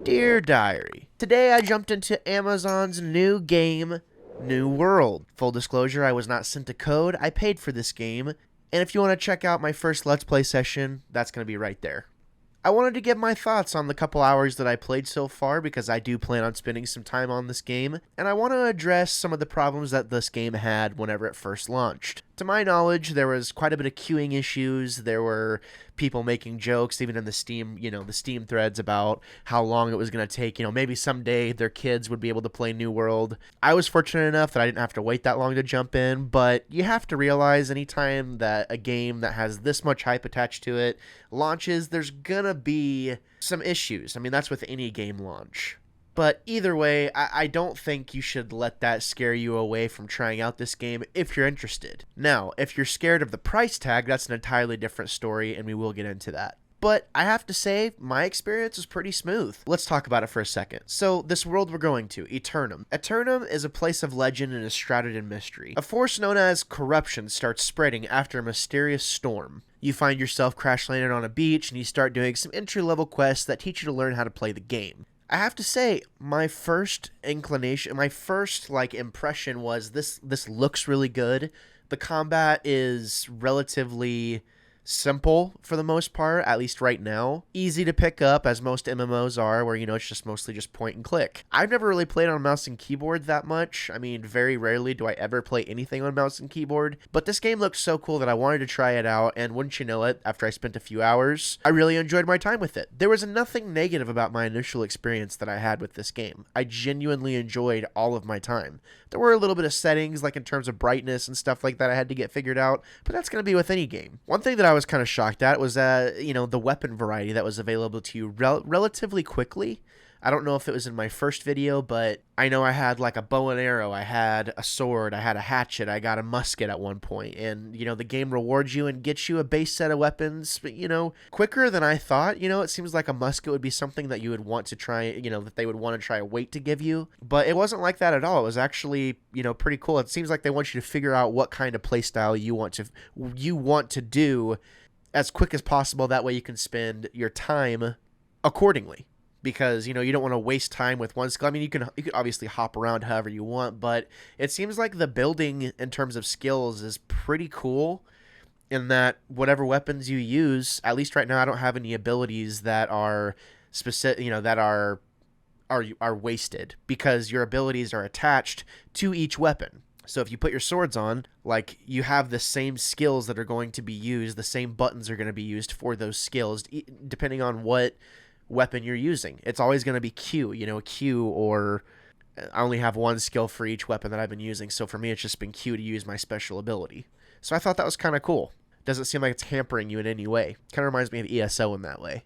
Dear Diary, today I jumped into Amazon's new game, New World. Full disclosure, I was not sent a code, I paid for this game, and if you want to check out my first Let's Play session, that's going to be right there. I wanted to give my thoughts on the couple hours that I played so far because I do plan on spending some time on this game, and I want to address some of the problems that this game had whenever it first launched. To my knowledge, there was quite a bit of queuing issues. There were people making jokes, even in the Steam, the Steam threads about how long it was going to take. Maybe someday their kids would be able to play New World. I was fortunate enough that I didn't have to wait that long to jump in, but you have to realize anytime that a game that has this much hype attached to it launches, there's gonna be some issues. I mean, that's with any game launch. But either way, I don't think you should let that scare you away from trying out this game if you're interested. Now, if you're scared of the price tag, that's an entirely different story, and we will get into that. But I have to say, my experience was pretty smooth. Let's talk about it for a second. So, this world we're going to, Eternum. Eternum is a place of legend and is shrouded in mystery. A force known as corruption starts spreading after a mysterious storm. You find yourself crash landed on a beach, and you start doing some entry-level quests that teach you to learn how to play the game. I have to say, my first impression was this looks really good. The combat is relatively simple for the most part, at least right now. Easy to pick up, as most MMOs are, where, it's just mostly just point and click. I've never really played on mouse and keyboard that much. I mean, very rarely do I ever play anything on mouse and keyboard, but this game looks so cool that I wanted to try it out, and wouldn't you know it, after I spent a few hours, I really enjoyed my time with it. There was nothing negative about my initial experience that I had with this game. I genuinely enjoyed all of my time. There were a little bit of settings, like in terms of brightness and stuff like that I had to get figured out, but that's going to be with any game. One thing that I was kind of shocked at was the weapon variety that was available to you relatively quickly. I don't know if it was in my first video, but I know I had like a bow and arrow, I had a sword, I had a hatchet, I got a musket at one point, and the game rewards you and gets you a base set of weapons, but quicker than I thought. It seems like a musket would be something that you would want to try, that they would want to try a wait to give you, but it wasn't like that at all. It was actually, pretty cool. It seems like they want you to figure out what kind of playstyle you want to do as quick as possible. That way you can spend your time accordingly. Because, you don't want to waste time with one skill. I mean, you can obviously hop around however you want, but it seems like the building in terms of skills is pretty cool in that whatever weapons you use, at least right now, I don't have any abilities that are specific, that are wasted, because your abilities are attached to each weapon. So if you put your swords on, like, you have the same skills that are going to be used, the same buttons are going to be used for those skills, depending on what weapon you're using. It's always going to be Q, or I only have one skill for each weapon that I've been using, so for me it's just been Q to use my special ability. So I thought that was kind of cool. Doesn't seem like it's hampering you in any way. Kind of reminds me of ESO in that way.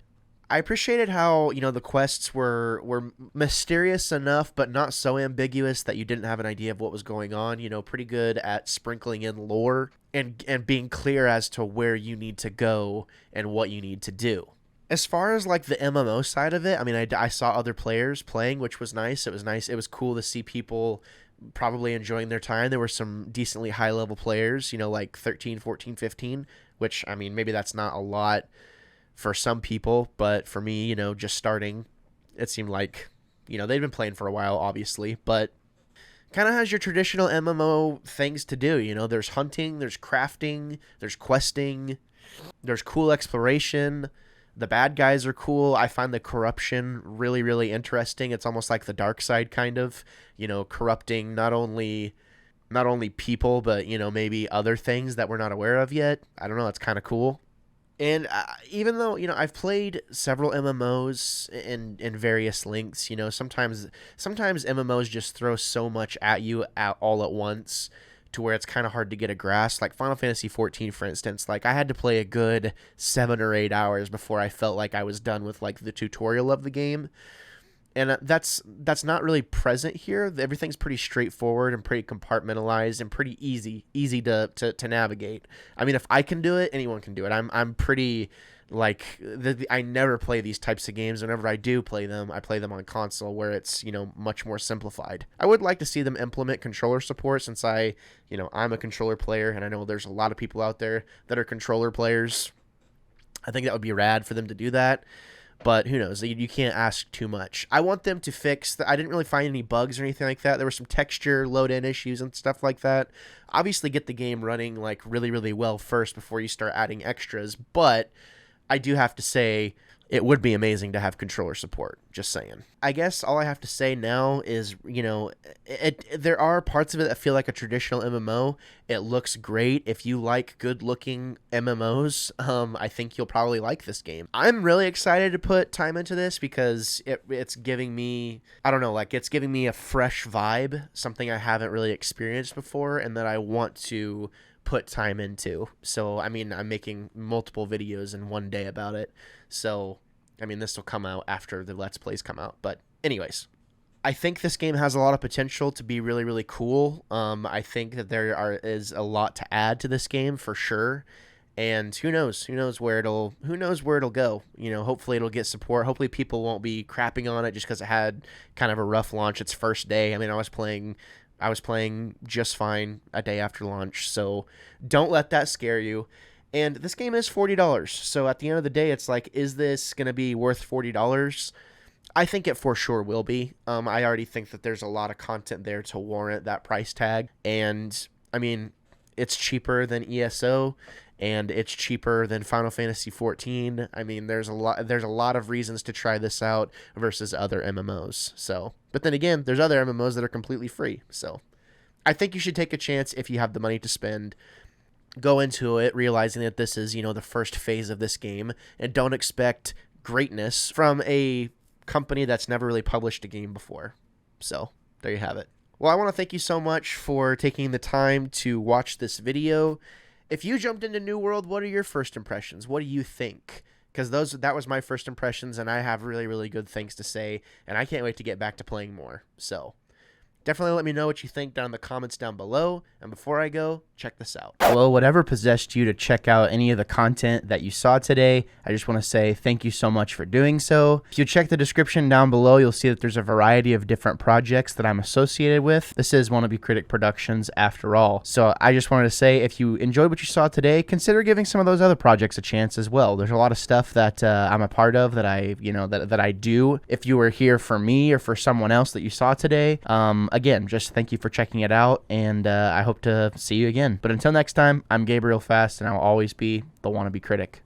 I appreciated how, the quests were mysterious enough, but not so ambiguous that you didn't have an idea of what was going on. Pretty good at sprinkling in lore and being clear as to where you need to go and what you need to do. As far as like the MMO side of it, I mean, I saw other players playing, which was nice. It was cool to see people probably enjoying their time. There were some decently high level players, like 13, 14, 15, which, I mean, maybe that's not a lot for some people, but for me, just starting, it seemed like, they'd been playing for a while, obviously, but kind of has your traditional MMO things to do. There's hunting, there's crafting, there's questing, there's cool exploration. The bad guys are cool. I find the corruption really, really interesting. It's almost like the dark side, kind of, corrupting not only people, but, maybe other things that we're not aware of yet. I don't know. It's kind of cool. And even though, I've played several MMOs in various links, sometimes MMOs just throw so much at you all at once, to where it's kind of hard to get a grasp. Like Final Fantasy XIV, for instance, like I had to play a good 7 or 8 hours before I felt like I was done with like the tutorial of the game. And that's not really present here. Everything's pretty straightforward and pretty compartmentalized and pretty easy to navigate. I mean, if I can do it, anyone can do it. I'm pretty, like, I never play these types of games. Whenever I do play them, I play them on console, where it's, much more simplified. I would like to see them implement controller support, since I'm a controller player, and I know there's a lot of people out there that are controller players. I think that would be rad for them to do that. but who knows? You can't ask too much. I want them to fix I didn't really find any bugs or anything like that. There were some texture load-in issues and stuff like that. Obviously, get the game running like really, really well first before you start adding extras. But I do have to say, it would be amazing to have controller support. Just saying. I guess all I have to say now is, there are parts of it that feel like a traditional MMO. It looks great. If you like good-looking MMOs, I think you'll probably like this game. I'm really excited to put time into this because it's giving me, I don't know, like it's giving me a fresh vibe, something I haven't really experienced before, and that I want to put time into. So, I mean, I'm making multiple videos in one day about it. So, I mean, this will come out after the Let's Plays come out. But anyways, I think this game has a lot of potential to be really, really cool. I think that is a lot to add to this game for sure. And who knows where it'll go. Hopefully it'll get support. Hopefully people won't be crapping on it just because it had kind of a rough launch its first day. I mean, I was playing just fine a day after launch. So don't let that scare you. And this game is $40. So at the end of the day, it's like, is this going to be worth $40? I think it for sure will be. I already think that there's a lot of content there to warrant that price tag. And I mean, it's cheaper than ESO and it's cheaper than Final Fantasy XIV. I mean, there's a lot of reasons to try this out versus other MMOs. So, but then again, there's other MMOs that are completely free. So I think you should take a chance if you have the money to spend. Go into it realizing that this is, the first phase of this game, and don't expect greatness from a company that's never really published a game before. So there you have it. Well, I want to thank you so much for taking the time to watch this video. If you jumped into New World, what are your first impressions? What do you think? Because that was my first impressions, and I have really, really good things to say, and I can't wait to get back to playing more. So definitely let me know what you think down in the comments down below. And before I go, check this out. Well, whatever possessed you to check out any of the content that you saw today, I just want to say thank you so much for doing so. If you check the description down below, you'll see that there's a variety of different projects that I'm associated with. This is Wannabe Critic Productions after all. So I just wanted to say, if you enjoyed what you saw today, consider giving some of those other projects a chance as well. There's a lot of stuff that I'm a part of that that I do. If you were here for me or for someone else that you saw today, again, just thank you for checking it out, and I hope to see you again. But until next time, I'm Gabriel Fast, and I'll always be the Wannabe Critic.